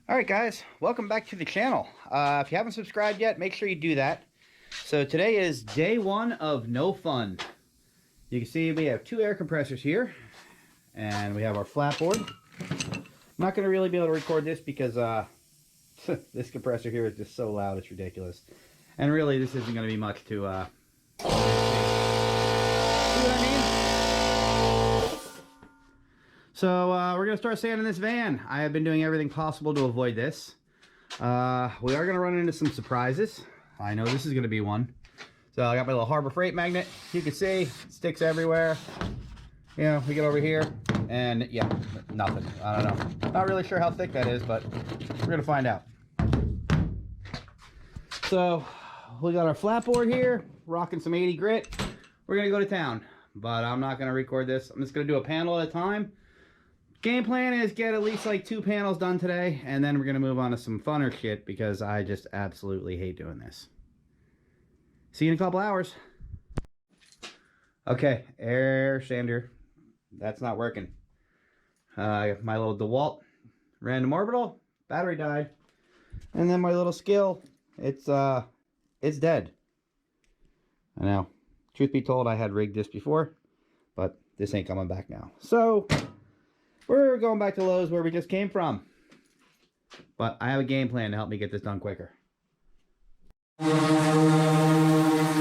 Alright guys, welcome back to the channel. If you haven't subscribed yet, make sure you do that. So today is day one of No Fun. You can see we have two air compressors here, and we have our flat board. I'm not going to really be able to record this because this compressor here is just so loud, it's ridiculous. And really, this isn't going to be much to... see what I mean? So we're going to start sanding this van. I have been doing everything possible to avoid this. We are going to run into some surprises. I know this is going to be one. So I got my little Harbor Freight magnet. You can see it sticks everywhere. You know, we get over here and yeah, nothing. I don't know. Not really sure how thick that is, but we're going to find out. So we got our flat board here, rocking some 80 grit. We're going to go to town, but I'm not going to record this. I'm just going to do a panel at a time. Game plan is get at least like 2 panels done today, and then we're going to move on to some funner shit because I just absolutely hate doing this. See you in a couple hours. Okay, air sander. That's not working. My little DeWalt random orbital, battery died. And then my little skill, it's dead. I know. Truth be told, I had rigged this before, but this ain't coming back now. So we're going back to Lowe's where we just came from. But I have a game plan to help me get this done quicker.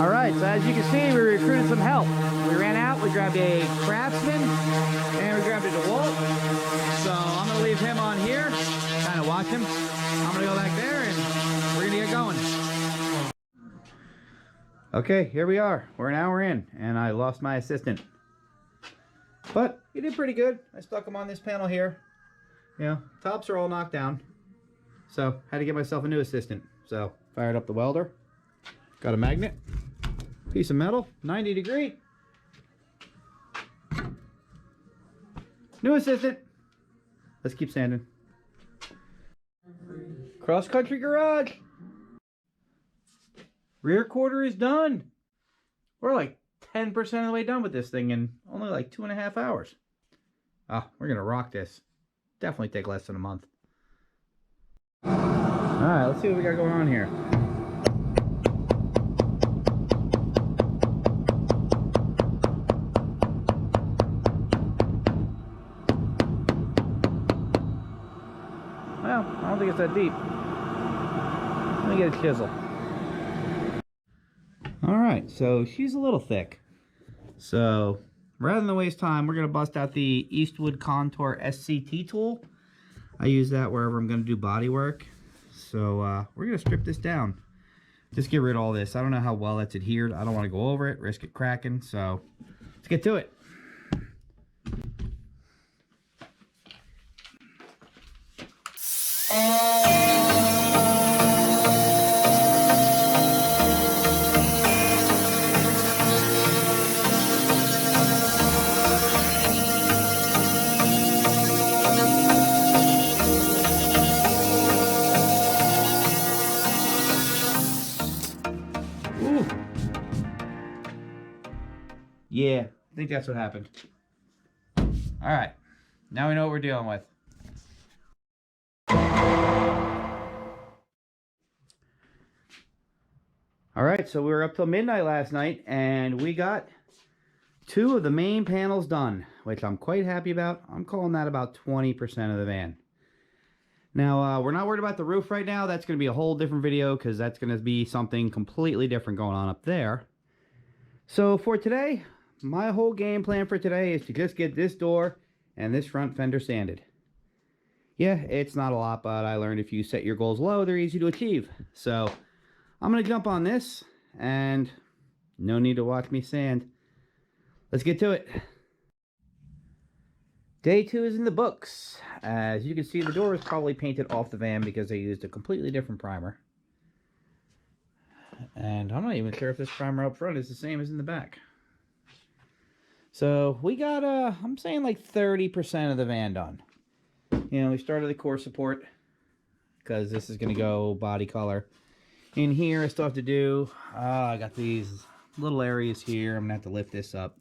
Alright, so as you can see, we recruited some help. We ran out, we grabbed a Craftsman, and we grabbed a DeWalt. So I'm going to leave him on here, kind of watch him. I'm going to go back there and we're going to get going. Okay, here we are. We're an hour in, and I lost my assistant. But he did pretty good. I stuck him on this panel here. You know, tops are all knocked down. So, had to get myself a new assistant. So, fired up the welder. Got a magnet. Piece of metal. 90 degree. New assistant. Let's keep sanding. Cross country garage. Rear quarter is done. We're like 10% of the way done with this thing in only like 2.5 hours. Oh, we're gonna rock this. Definitely take less than a month. Alright, let's see what we got going on here. Well, I don't think it's that deep. Let me get a chisel. Alright, so she's a little thick. So, rather than waste time, we're going to bust out the Eastwood Contour SCT tool. I use that wherever I'm going to do body work. So, we're going to strip this down. Just get rid of all this. I don't know how well that's adhered. I don't want to go over it, risk it cracking. So, let's get to it. Ooh. Yeah, I think that's what happened. Alright, now we know what we're dealing with. Alright, so we were up till midnight last night, and we got 2 of the main panels done, which I'm quite happy about. I'm calling that about 20% of the van. Now, we're not worried about the roof right now. That's going to be a whole different video because that's going to be something completely different going on up there. So for today, my whole game plan for today is to just get this door and this front fender sanded. Yeah, it's not a lot, but I learned if you set your goals low, they're easy to achieve. So I'm going to jump on this, and no need to watch me sand. Let's get to it. Day 2 is in the books. As you can see, the door is probably painted off the van because they used a completely different primer. And I'm not even sure if this primer up front is the same as in the back. So we got, I'm saying like 30% of the van done. You know, we started the core support because this is going to go body color. In here, I still have to do, I got these little areas here. I'm going to have to lift this up.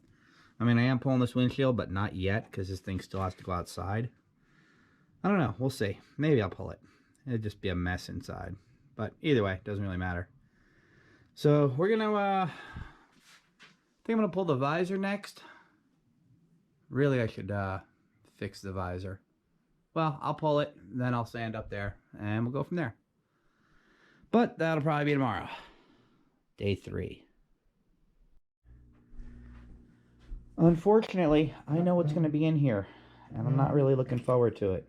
I mean, I am pulling this windshield, but not yet because this thing still has to go outside. I don't know. We'll see. Maybe I'll pull it. it'd just be a mess inside. But either way, doesn't really matter. So we're gonna, I think I'm gonna pull the visor next. Really, I should fix the visor. Well, I'll pull it, then I'll sand up there, and we'll go from there. But that'll probably be tomorrow. Day 3. Unfortunately, I know what's going to be in here, and I'm not really looking forward to it.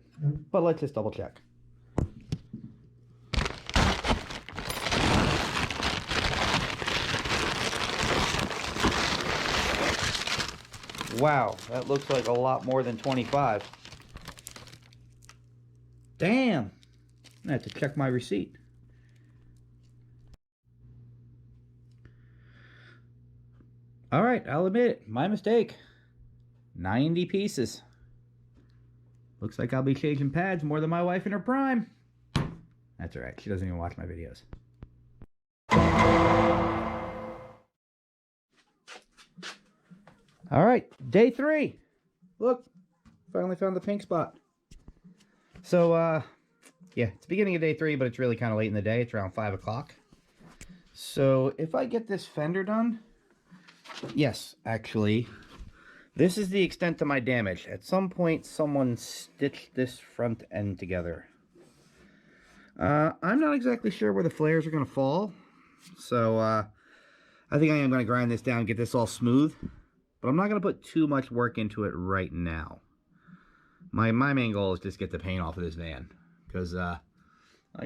But let's just double check. Wow, that looks like a lot more than 25. Damn! I have to check my receipt. Alright, I'll admit it. My mistake. 90 pieces. Looks like I'll be changing pads more than my wife in her prime. That's alright. She doesn't even watch my videos. Alright, day 3. Look, finally found the pink spot. So, yeah, it's the beginning of day 3, but it's really kind of late in the day. It's around 5 o'clock. So, if I get this fender done, yes, actually, this is the extent of my damage. At some point, someone stitched this front end together. I'm not exactly sure where the flares are going to fall. So, I think I am going to grind this down, get this all smooth. But I'm not going to put too much work into it right now. My main goal is just get the paint off of this van. Because I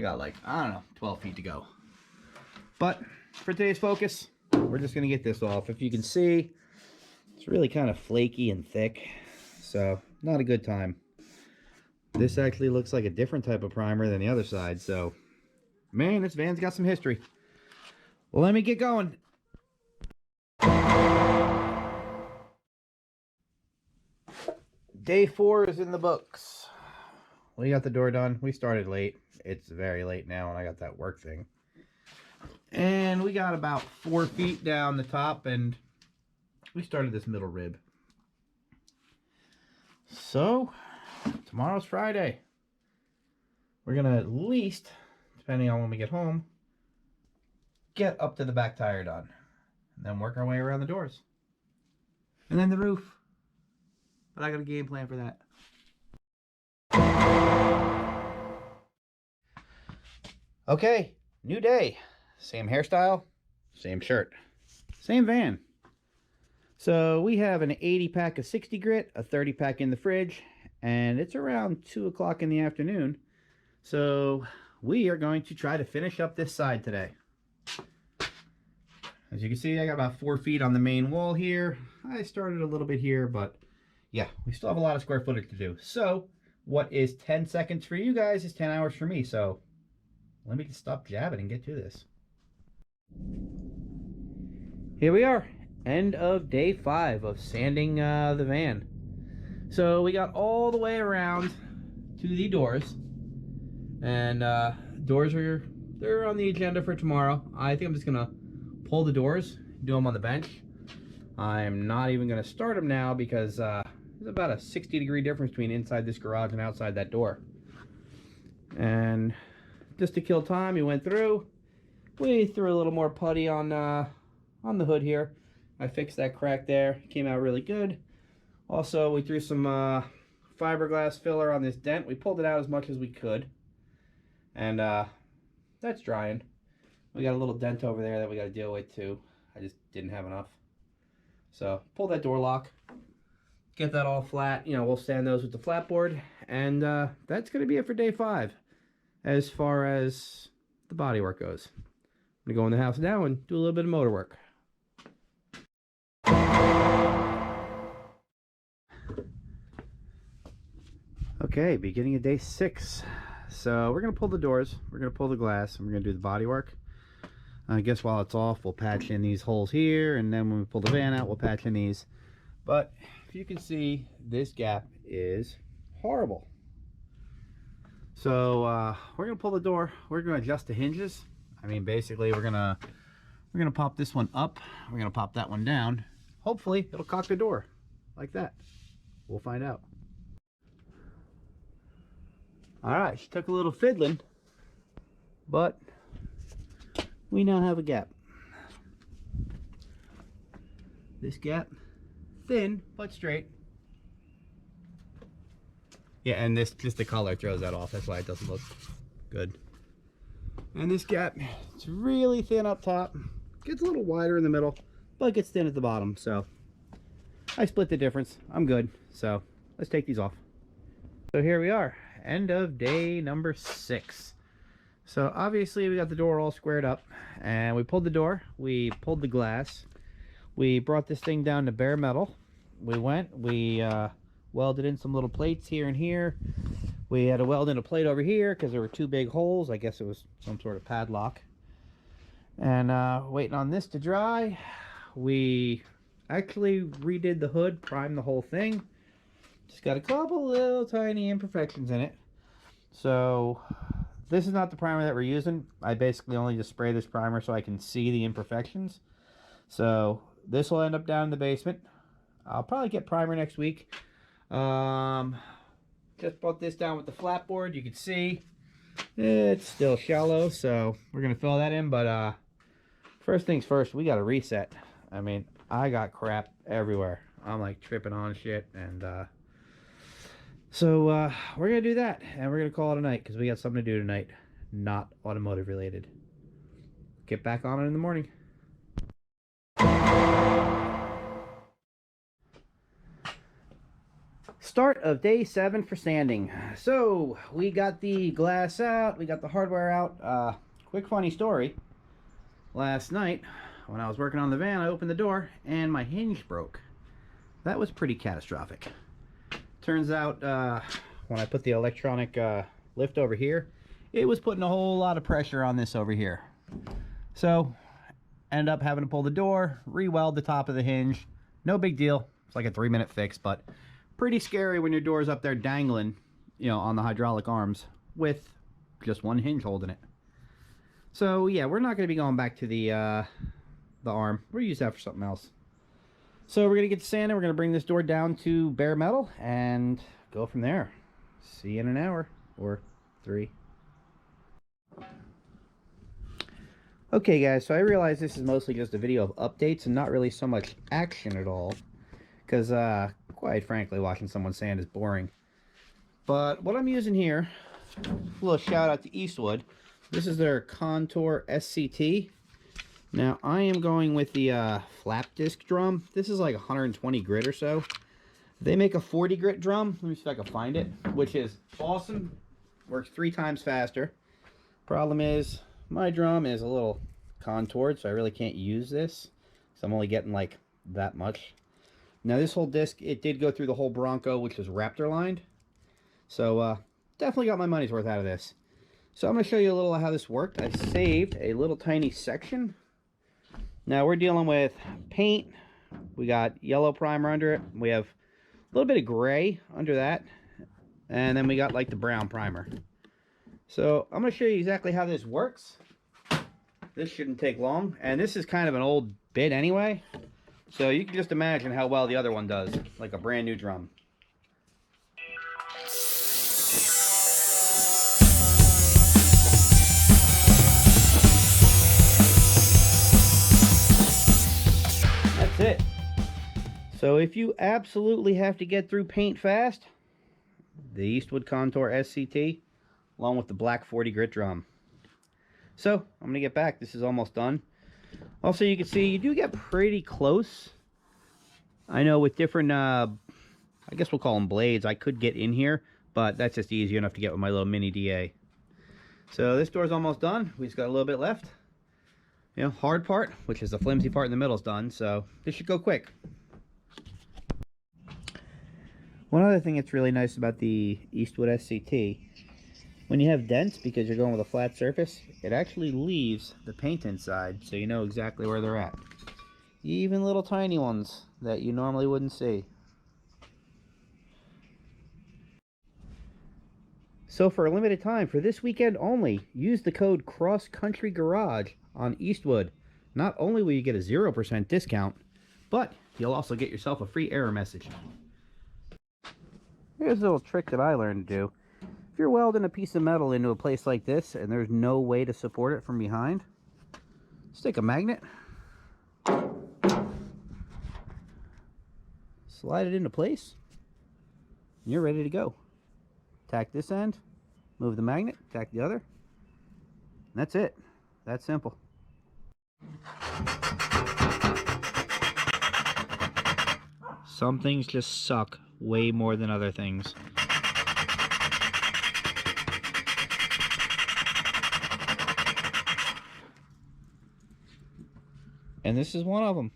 got like, I don't know, 12 feet to go. But for today's focus, we're just going to get this off. If you can see, it's really kind of flaky and thick. So, not a good time. This actually looks like a different type of primer than the other side. So, man, this van's got some history. Well, let me get going. Day 4 is in the books. We got the door done. We started late. It's very late now, and I got that work thing. And we got about 4 feet down the top, and we started this middle rib. So, tomorrow's Friday. We're going to at least, depending on when we get home, get up to the back tire done. And then work our way around the doors. And then the roof. But I got a game plan for that. Okay, new day. Same hairstyle, same shirt, same van. So we have an 80 pack of 60 grit, a 30 pack in the fridge, and it's around 2 o'clock in the afternoon. So we are going to try to finish up this side today. As you can see, I got about 4 feet on the main wall here. I started a little bit here, but yeah, we still have a lot of square footage to do. So, what is 10 seconds for you guys is 10 hours for me. So, let me just stop jabbing and get to this. Here we are. End of day 5 of sanding the van. So, we got all the way around to the doors. And doors they're on the agenda for tomorrow. I think I'm just going to pull the doors, do them on the bench. I'm not even going to start them now because there's about a 60-degree difference between inside this garage and outside that door. And just to kill time, we went through. We threw a little more putty on the hood here. I fixed that crack there. Came out really good. Also, we threw some fiberglass filler on this dent. We pulled it out as much as we could. And that's drying. We got a little dent over there that we got to deal with too. I just didn't have enough. So, pull that door lock. Get that all flat. You know, we'll sand those with the flat board. And that's going to be it for day 5. As far as the body work goes. I'm going to go in the house now and do a little bit of motor work. Okay, beginning of day 6. So we're going to pull the doors. We're going to pull the glass. And we're going to do the body work. I guess while it's off, we'll patch in these holes here. And then when we pull the van out, we'll patch in these. But if you can see, this gap is horrible. So we're gonna pull the door. We're gonna adjust the hinges. I mean, basically, we're gonna pop this one up. We're gonna pop that one down. Hopefully, it'll cock the door like that. We'll find out. All right, she took a little fiddling, but we now have a gap. This gap, thin but straight. Yeah, and this, just the color throws that off. That's why it doesn't look good. And this gap, it's really thin up top. Gets a little wider in the middle, but gets thin at the bottom. So I split the difference. I'm good. So let's take these off. So here we are, end of day number 6. So obviously we got the door all squared up, and we pulled the door, we pulled the glass, we brought this thing down to bare metal. We welded in some little plates here and here. We had to weld in a plate over here because there were 2 big holes. I guess it was some sort of padlock. And waiting on this to dry. We actually redid the hood, primed the whole thing. Just got a couple little tiny imperfections in it. So this is not the primer that we're using. I basically only just spray this primer so I can see the imperfections. So this will end up down in the basement. I'll probably get primer next week. Just brought this down with the flat board. You can see it's still shallow, so we're gonna fill that in. But first things first, we got to reset. I mean, I got crap everywhere. I'm like tripping on shit, and so we're gonna do that, and we're gonna call it a night because we got something to do tonight, not automotive related. Get back on it in the morning. Start of day 7 for sanding. So we got the glass out, we got the hardware out. Quick funny story. Last night when I was working on the van, I opened the door and my hinge broke. That was pretty catastrophic. Turns out when I put the electronic lift over here, it was putting a whole lot of pressure on this over here. So end up having to pull the door, re-weld the top of the hinge. No big deal. It's like a 3-minute fix, but pretty scary when your door's up there dangling, you know, on the hydraulic arms with just one hinge holding it. So yeah, we're not going to be going back to the arm. We'll use that for something else. So we're going to get to sanding. We're going to bring this door down to bare metal and go from there. See you in an hour or 3. Okay guys, so I realize this is mostly just a video of updates and not really so much action at all, because quite frankly, watching someone sand is boring. But what I'm using here, a little shout out to Eastwood. This is their Contour SCT. Now I am going with the flap disc drum. This is like 120 grit or so. They make a 40 grit drum. Let me see if I can find it, which is awesome. Works 3 times faster. Problem is, my drum is a little contoured, so I really can't use this. So I'm only getting like that much. Now this whole disc, it did go through the whole Bronco, which was Raptor lined. So definitely got my money's worth out of this. So I'm going to show you a little how this worked. I saved a little tiny section. Now we're dealing with paint. We got yellow primer under it. We have a little bit of gray under that. And then we got like the brown primer. So I'm going to show you exactly how this works. This shouldn't take long. And this is kind of an old bit anyway. So you can just imagine how well the other one does. Like a brand new drum. That's it. So if you absolutely have to get through paint fast, the Eastwood Contour SCT, along with the black 40 grit drum. So I'm going to get back. This is almost done. Also, you can see you do get pretty close. I know with different, I guess we'll call them blades, I could get in here, but that's just easy enough to get with my little mini DA. So this door's almost done. We just got a little bit left. You know, hard part, which is the flimsy part in the middle, is done. So this should go quick. One other thing that's really nice about the Eastwood SCT, when you have dents, because you're going with a flat surface, it actually leaves the paint inside, so you know exactly where they're at. Even little tiny ones that you normally wouldn't see. So for a limited time, for this weekend only, use the code CrossCountryGarage on Eastwood. Not only will you get a 0% discount, but you'll also get yourself a free error message. Here's a little trick that I learned to do. If you're welding a piece of metal into a place like this and there's no way to support it from behind, stick a magnet, slide it into place, and you're ready to go. Tack this end, move the magnet, tack the other, and that's it. That's simple. Some things just suck way more than other things. And this is one of them.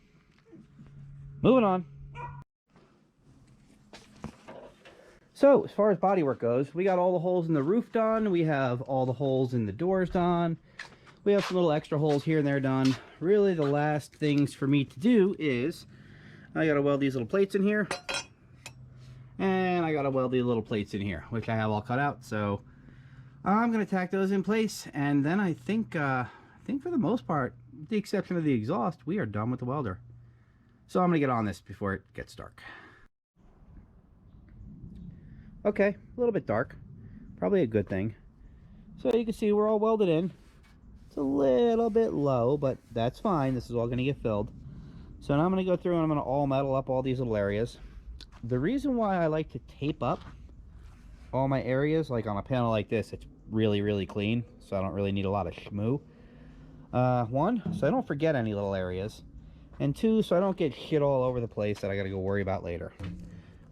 Moving on. So, as far as bodywork goes, we got all the holes in the roof done. We have all the holes in the doors done. We have some little extra holes here and there done. Really, the last things for me to do is I gotta weld these little plates in here. And I gotta weld these little plates in here, which I have all cut out. So, I'm gonna tack those in place. And then I think for the most part, with the exception of the exhaust, we are done with the welder. So I'm gonna get on this before it gets dark. Okay, a little bit dark. Probably a good thing. So you can see we're all welded in. It's a little bit low, but that's fine. This is all gonna get filled. So now I'm gonna go through and I'm gonna all metal up all these little areas. The reason why I like to tape up all my areas, like on a panel like this, it's really, really clean. So I don't really need a lot of schmoo. One, so I don't forget any little areas, and two, so I don't get shit all over the place that I gotta go worry about later.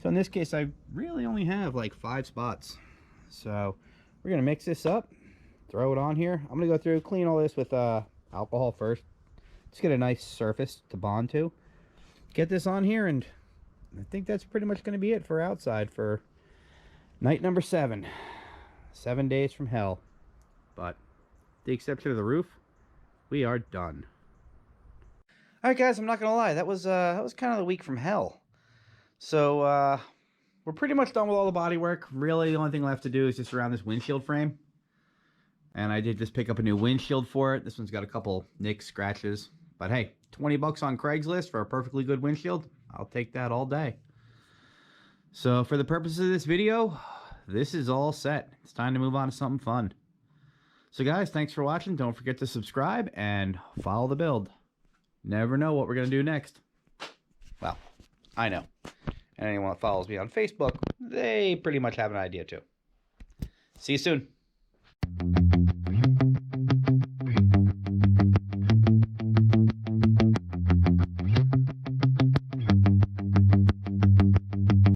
So in this case, I really only have like 5 spots. So we're gonna mix this up, throw it on here. I'm gonna go through, clean all this with alcohol first. Just get a nice surface to bond to. Get this on here, and I think that's pretty much gonna be it for outside for night number 7. 7 days from hell. But the exception of the roof, we are done. Alright guys, I'm not gonna lie, that was kind of the week from hell. So we're pretty much done with all the body work. Really the only thing left to do is just around this windshield frame. And I did just pick up a new windshield for it. This one's got a couple nicks, scratches. But hey, 20 bucks on Craigslist for a perfectly good windshield. I'll take that all day. So for the purposes of this video, this is all set. It's time to move on to something fun. So guys, thanks for watching. Don't forget to subscribe and follow the build. Never know what we're going to do next. Well, I know. And anyone that follows me on Facebook, they pretty much have an idea too. See you soon.